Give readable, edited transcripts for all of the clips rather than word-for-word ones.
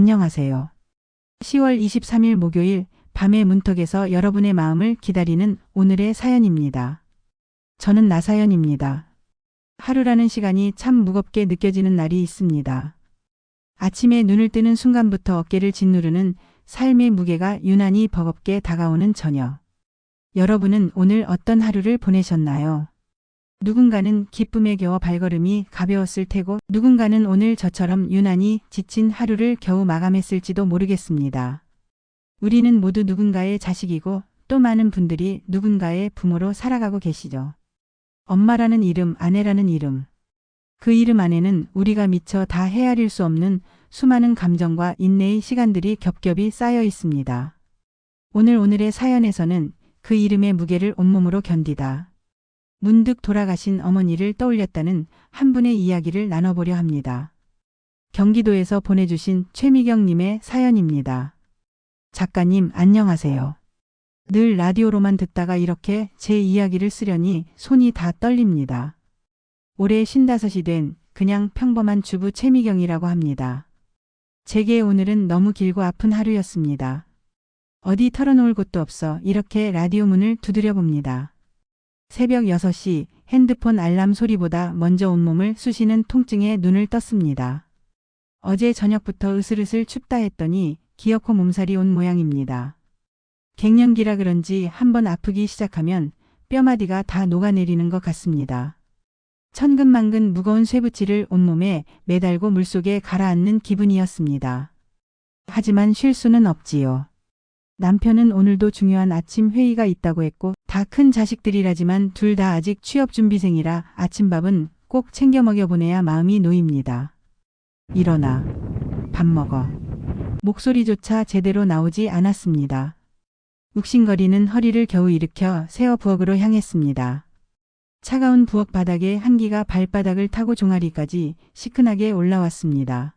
안녕하세요. 10월 23일 목요일 밤의 문턱에서 여러분의 마음을 기다리는 오늘의 사연입니다. 저는 나사연입니다. 하루라는 시간이 참 무겁게 느껴지는 날이 있습니다. 아침에 눈을 뜨는 순간부터 어깨를 짓누르는 삶의 무게가 유난히 버겁게 다가오는 저녁. 여러분은 오늘 어떤 하루를 보내셨나요? 누군가는 기쁨에 겨워 발걸음이 가벼웠을 테고 누군가는 오늘 저처럼 유난히 지친 하루를 겨우 마감했을지도 모르겠습니다. 우리는 모두 누군가의 자식이고 또 많은 분들이 누군가의 부모로 살아가고 계시죠. 엄마라는 이름, 아내라는 이름. 그 이름 안에는 우리가 미처 다 헤아릴 수 없는 수많은 감정과 인내의 시간들이 겹겹이 쌓여 있습니다. 오늘의 사연에서는 그 이름의 무게를 온몸으로 견디다. 문득 돌아가신 어머니를 떠올렸다는 한 분의 이야기를 나눠보려 합니다. 경기도에서 보내주신 최미경님의 사연입니다. 작가님 안녕하세요. 늘 라디오로만 듣다가 이렇게 제 이야기를 쓰려니 손이 다 떨립니다. 올해 55이 된 그냥 평범한 주부 최미경이라고 합니다. 제게 오늘은 너무 길고 아픈 하루였습니다. 어디 털어놓을 곳도 없어 이렇게 라디오 문을 두드려 봅니다. 새벽 6시 핸드폰 알람 소리보다 먼저 온몸을 쑤시는 통증에 눈을 떴습니다. 어제 저녁부터 으슬으슬 춥다 했더니 기어코 몸살이 온 모양입니다. 갱년기라 그런지 한번 아프기 시작하면 뼈마디가 다 녹아내리는 것 같습니다. 천근만근 무거운 쇠붙이를 온몸에 매달고 물속에 가라앉는 기분이었습니다. 하지만 쉴 수는 없지요. 남편은 오늘도 중요한 아침 회의가 있다고 했고 다 큰 자식들이라지만 둘 다 아직 취업준비생이라 아침밥은 꼭 챙겨 먹여보내야 마음이 놓입니다. 일어나. 밥 먹어. 목소리조차 제대로 나오지 않았습니다. 욱신거리는 허리를 겨우 일으켜 세어 부엌으로 향했습니다. 차가운 부엌 바닥에 한기가 발바닥을 타고 종아리까지 시큰하게 올라왔습니다.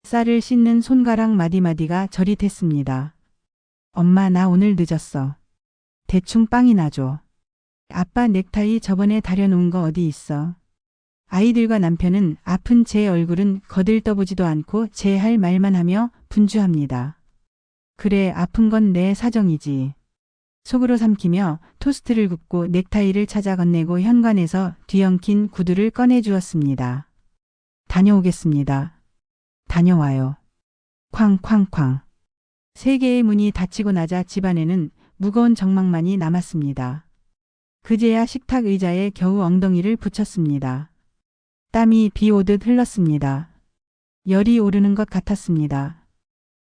쌀을 씻는 손가락 마디마디가 저릿했습니다. 엄마 나 오늘 늦었어. 대충 빵이나 줘. 아빠 넥타이 저번에 다려놓은 거 어디 있어? 아이들과 남편은 아픈 제 얼굴은 거들떠보지도 않고 제 할 말만 하며 분주합니다. 그래 아픈 건 내 사정이지. 속으로 삼키며 토스트를 굽고 넥타이를 찾아 건네고 현관에서 뒤엉킨 구두를 꺼내주었습니다. 다녀오겠습니다. 다녀와요. 쾅쾅쾅. 3개의 문이 닫히고 나자 집안에는 무거운 정막만이 남았습니다. 그제야 식탁 의자에 겨우 엉덩이를 붙였습니다. 땀이 비 오듯 흘렀습니다. 열이 오르는 것 같았습니다.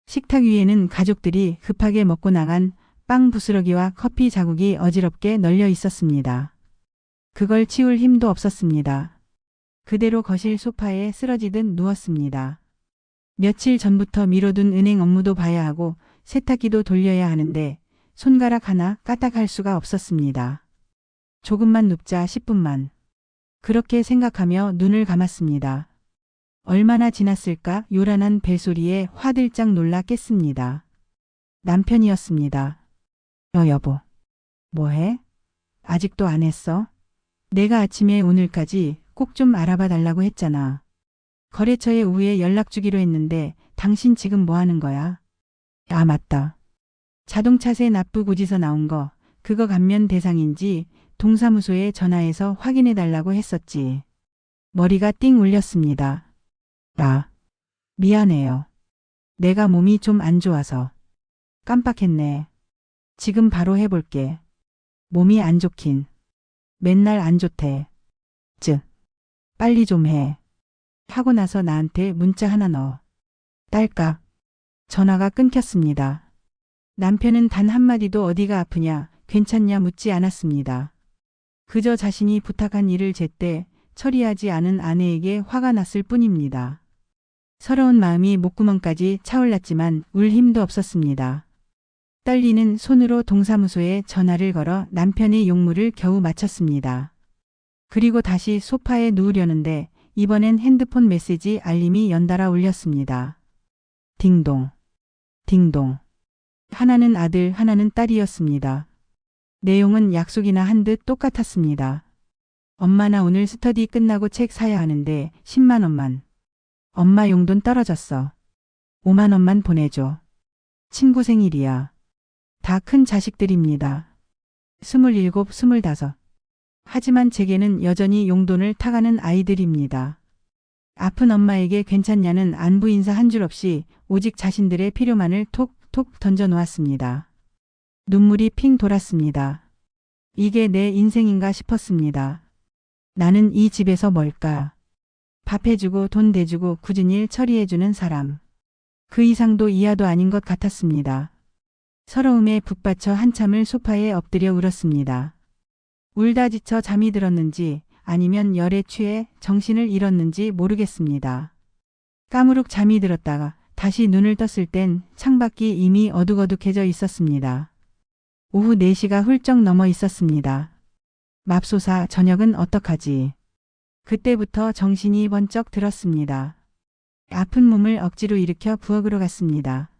식탁 위에는 가족들이 급하게 먹고 나간 빵 부스러기와 커피 자국이 어지럽게 널려 있었습니다. 그걸 치울 힘도 없었습니다. 그대로 거실 소파에 쓰러지듯 누웠습니다. 며칠 전부터 미뤄둔 은행 업무도 봐야 하고 세탁기도 돌려야 하는데 손가락 하나 까딱할 수가 없었습니다. 조금만 눕자 10분만. 그렇게 생각하며 눈을 감았습니다. 얼마나 지났을까 요란한 벨소리에 화들짝 놀라 깼습니다. 남편이었습니다. 여보. 뭐해? 아직도 안 했어? 내가 아침에 오늘까지 꼭 좀 알아봐 달라고 했잖아. 거래처에 오후에 연락 주기로 했는데 당신 지금 뭐 하는 거야? 아 맞다. 자동차세 납부 고지서 나온 거 그거 감면 대상인지 동사무소에 전화해서 확인해 달라고 했었지. 머리가 띵 울렸습니다. 미안해요. 내가 몸이 좀 안 좋아서. 깜빡했네. 지금 바로 해볼게. 몸이 안 좋긴. 맨날 안 좋대. 빨리 좀 해. 하고 나서 나한테 문자 하나 넣어. 딸깍. 전화가 끊겼습니다. 남편은 단 한마디도 어디가 아프냐, 괜찮냐 묻지 않았습니다. 그저 자신이 부탁한 일을 제때 처리하지 않은 아내에게 화가 났을 뿐입니다. 서러운 마음이 목구멍까지 차올랐지만 울 힘도 없었습니다. 떨리는 손으로 동사무소에 전화를 걸어 남편의 용무를 겨우 마쳤습니다. 그리고 다시 소파에 누우려는데 이번엔 핸드폰 메시지 알림이 연달아 울렸습니다. 딩동. 딩동. 하나는 아들, 하나는 딸이었습니다. 내용은 약속이나 한 듯 똑같았습니다. 엄마 나 오늘 스터디 끝나고 책 사야 하는데 10만 원만. 엄마 용돈 떨어졌어. 5만 원만 보내줘. 친구 생일이야. 다 큰 자식들입니다. 27, 25. 하지만 제게는 여전히 용돈을 타가는 아이들입니다. 아픈 엄마에게 괜찮냐는 안부 인사 한 줄 없이 오직 자신들의 필요만을 톡톡 던져 놓았습니다. 눈물이 핑 돌았습니다. 이게 내 인생인가 싶었습니다. 나는 이 집에서 뭘까? 밥 해주고 돈 대주고 굳은 일 처리해주는 사람. 그 이상도 이하도 아닌 것 같았습니다. 서러움에 북받쳐 한참을 소파에 엎드려 울었습니다. 울다 지쳐 잠이 들었는지 아니면 열에 취해 정신을 잃었는지 모르겠습니다. 까무룩 잠이 들었다가 다시 눈을 떴을 땐 창밖이 이미 어둑어둑해져 있었습니다. 오후 4시가 훌쩍 넘어 있었습니다. 맙소사 저녁은 어떡하지? 그때부터 정신이 번쩍 들었습니다. 아픈 몸을 억지로 일으켜 부엌으로 갔습니다.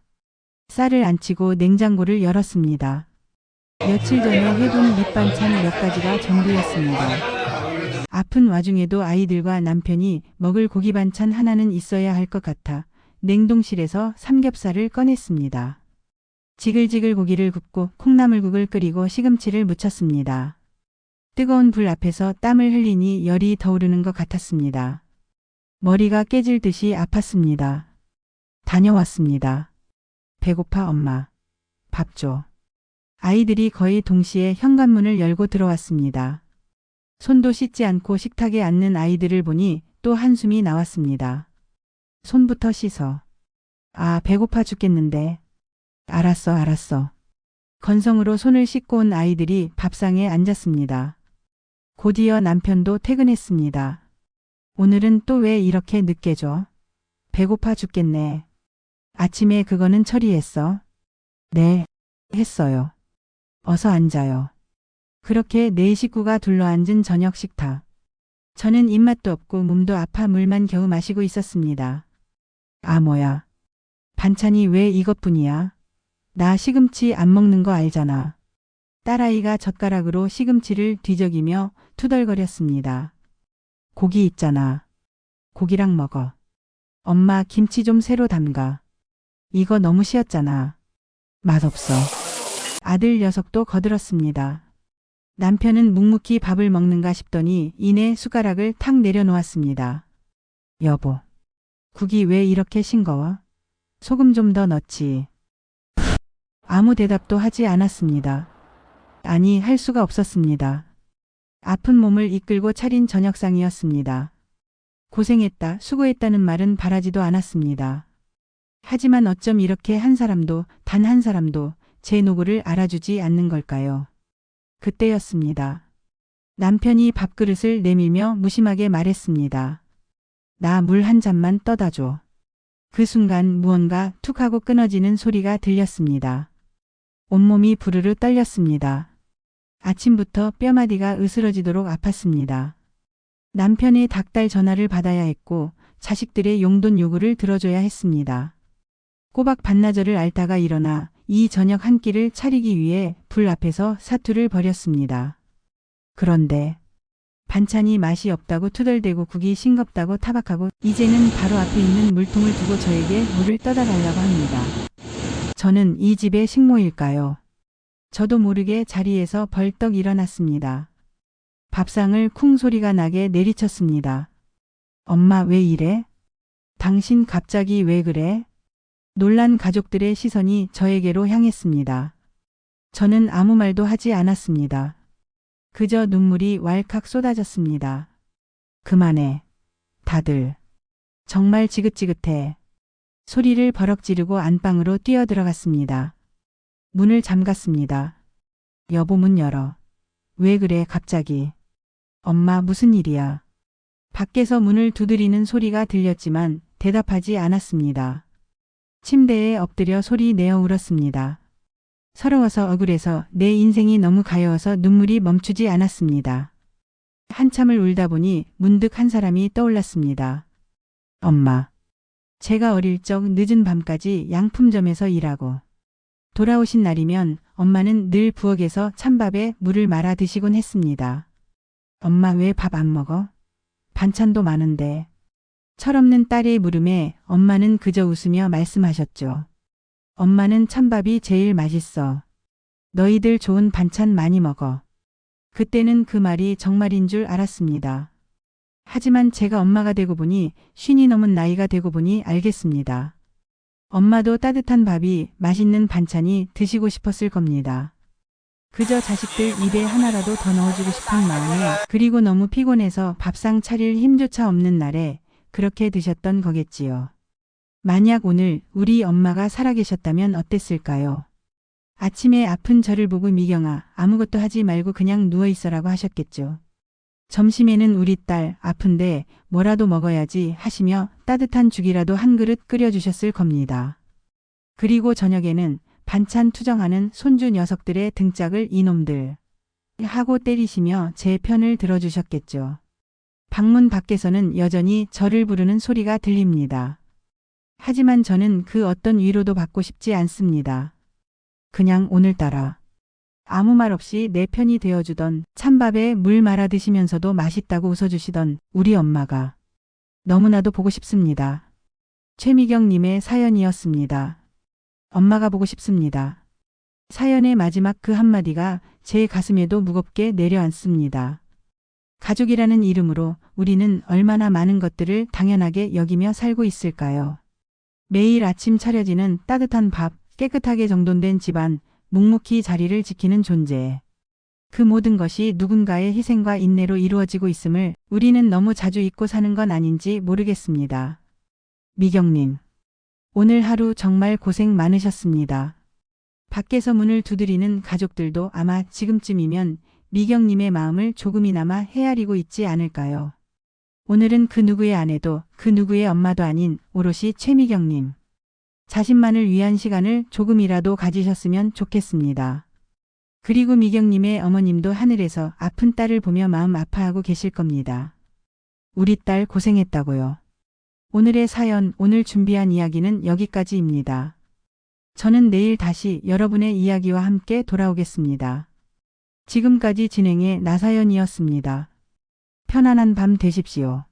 쌀을 안 치고 냉장고를 열었습니다. 며칠 전에 해둔 밑반찬 몇 가지가 전부였습니다. 아픈 와중에도 아이들과 남편이 먹을 고기 반찬 하나는 있어야 할 것 같아 냉동실에서 삼겹살을 꺼냈습니다. 지글지글 고기를 굽고 콩나물국을 끓이고 시금치를 무쳤습니다. 뜨거운 불 앞에서 땀을 흘리니 열이 더 오르는 것 같았습니다. 머리가 깨질 듯이 아팠습니다. 다녀왔습니다. 배고파 엄마. 밥 줘. 아이들이 거의 동시에 현관문을 열고 들어왔습니다. 손도 씻지 않고 식탁에 앉는 아이들을 보니 또 한숨이 나왔습니다. 손부터 씻어. 아, 배고파 죽겠는데. 알았어. 건성으로 손을 씻고 온 아이들이 밥상에 앉았습니다. 곧이어 남편도 퇴근했습니다. 오늘은 또 왜 이렇게 늦게 줘? 배고파 죽겠네. 아침에 그거는 처리했어? 네, 했어요. 어서 앉아요. 그렇게 네 식구가 둘러앉은 저녁 식탁. 저는 입맛도 없고 몸도 아파 물만 겨우 마시고 있었습니다. 아 뭐야. 반찬이 왜 이것뿐이야? 나 시금치 안 먹는 거 알잖아. 딸아이가 젓가락으로 시금치를 뒤적이며 투덜거렸습니다. 고기 있잖아. 고기랑 먹어. 엄마 김치 좀 새로 담가. 이거 너무 쉬었잖아. 맛없어. 아들 녀석도 거들었습니다. 남편은 묵묵히 밥을 먹는가 싶더니 이내 숟가락을 탁 내려놓았습니다. 여보, 국이 왜 이렇게 싱거워? 소금 좀 더 넣지. 아무 대답도 하지 않았습니다. 아니, 할 수가 없었습니다. 아픈 몸을 이끌고 차린 저녁상이었습니다. 고생했다, 수고했다는 말은 바라지도 않았습니다. 하지만 어쩜 이렇게 한 사람도, 단 한 사람도 제 노고를 알아주지 않는 걸까요? 그때였습니다. 남편이 밥그릇을 내밀며 무심하게 말했습니다. 나 물 한 잔만 떠다 줘. 그 순간 무언가 툭 하고 끊어지는 소리가 들렸습니다. 온몸이 부르르 떨렸습니다. 아침부터 뼈마디가 으스러지도록 아팠습니다. 남편의 닭달 전화를 받아야 했고 자식들의 용돈 요구를 들어줘야 했습니다. 꼬박 반나절을 앓다가 일어나 이 저녁 한 끼를 차리기 위해 불 앞에서 사투를 벌였습니다. 그런데 반찬이 맛이 없다고 투덜대고 국이 싱겁다고 타박하고 이제는 바로 앞에 있는 물통을 두고 저에게 물을 떠다 달라고 합니다. 저는 이 집의 식모일까요? 저도 모르게 자리에서 벌떡 일어났습니다. 밥상을 쿵 소리가 나게 내리쳤습니다. 엄마 왜 이래? 당신 갑자기 왜 그래? 놀란 가족들의 시선이 저에게로 향했습니다. 저는 아무 말도 하지 않았습니다. 그저 눈물이 왈칵 쏟아졌습니다. 그만해. 다들. 정말 지긋지긋해. 소리를 버럭 지르고 안방으로 뛰어들어갔습니다. 문을 잠갔습니다. 여보 문 열어. 왜 그래 갑자기. 엄마 무슨 일이야. 밖에서 문을 두드리는 소리가 들렸지만 대답하지 않았습니다. 침대에 엎드려 소리 내어 울었습니다. 서러워서 억울해서 내 인생이 너무 가여워서 눈물이 멈추지 않았습니다. 한참을 울다 보니 문득 한 사람이 떠올랐습니다. 엄마. 제가 어릴 적 늦은 밤까지 양품점에서 일하고 돌아오신 날이면 엄마는 늘 부엌에서 찬밥에 물을 말아 드시곤 했습니다. 엄마 왜 밥 안 먹어? 반찬도 많은데. 철없는 딸의 물음에 엄마는 그저 웃으며 말씀하셨죠. 엄마는 찬밥이 제일 맛있어. 너희들 좋은 반찬 많이 먹어. 그때는 그 말이 정말인 줄 알았습니다. 하지만 제가 엄마가 되고 보니, 50이 넘은 나이가 되고 보니 알겠습니다. 엄마도 따뜻한 밥이, 맛있는 반찬이 드시고 싶었을 겁니다. 그저 자식들 입에 하나라도 더 넣어주고 싶은 마음에, 그리고 너무 피곤해서 밥상 차릴 힘조차 없는 날에 그렇게 드셨던 거겠지요. 만약 오늘 우리 엄마가 살아계셨다면 어땠을까요? 아침에 아픈 저를 보고 미경아, 아무것도 하지 말고 그냥 누워있어라고 하셨겠죠. 점심에는 우리 딸 아픈데 뭐라도 먹어야지 하시며 따뜻한 죽이라도 한 그릇 끓여주셨을 겁니다. 그리고 저녁에는 반찬 투정하는 손주 녀석들의 등짝을 이놈들 하고 때리시며 제 편을 들어주셨겠죠. 방문 밖에서는 여전히 저를 부르는 소리가 들립니다. 하지만 저는 그 어떤 위로도 받고 싶지 않습니다. 그냥 오늘따라 아무 말 없이 내 편이 되어주던, 찬밥에 물 말아 드시면서도 맛있다고 웃어주시던 우리 엄마가 너무나도 보고 싶습니다. 최미경님의 사연이었습니다. 엄마가 보고 싶습니다. 사연의 마지막 그 한마디가 제 가슴에도 무겁게 내려앉습니다. 가족이라는 이름으로 우리는 얼마나 많은 것들을 당연하게 여기며 살고 있을까요? 매일 아침 차려지는 따뜻한 밥, 깨끗하게 정돈된 집안, 묵묵히 자리를 지키는 존재. 그 모든 것이 누군가의 희생과 인내로 이루어지고 있음을 우리는 너무 자주 잊고 사는 건 아닌지 모르겠습니다. 미경님, 오늘 하루 정말 고생 많으셨습니다. 밖에서 문을 두드리는 가족들도 아마 지금쯤이면 미경님의 마음을 조금이나마 헤아리고 있지 않을까요? 오늘은 그 누구의 아내도 그 누구의 엄마도 아닌 오롯이 최미경님. 자신만을 위한 시간을 조금이라도 가지셨으면 좋겠습니다. 그리고 미경님의 어머님도 하늘에서 아픈 딸을 보며 마음 아파하고 계실 겁니다. 우리 딸 고생했다고요. 오늘의 사연, 오늘 준비한 이야기는 여기까지입니다. 저는 내일 다시 여러분의 이야기와 함께 돌아오겠습니다. 지금까지 진행의 나사연이었습니다. 편안한 밤 되십시오.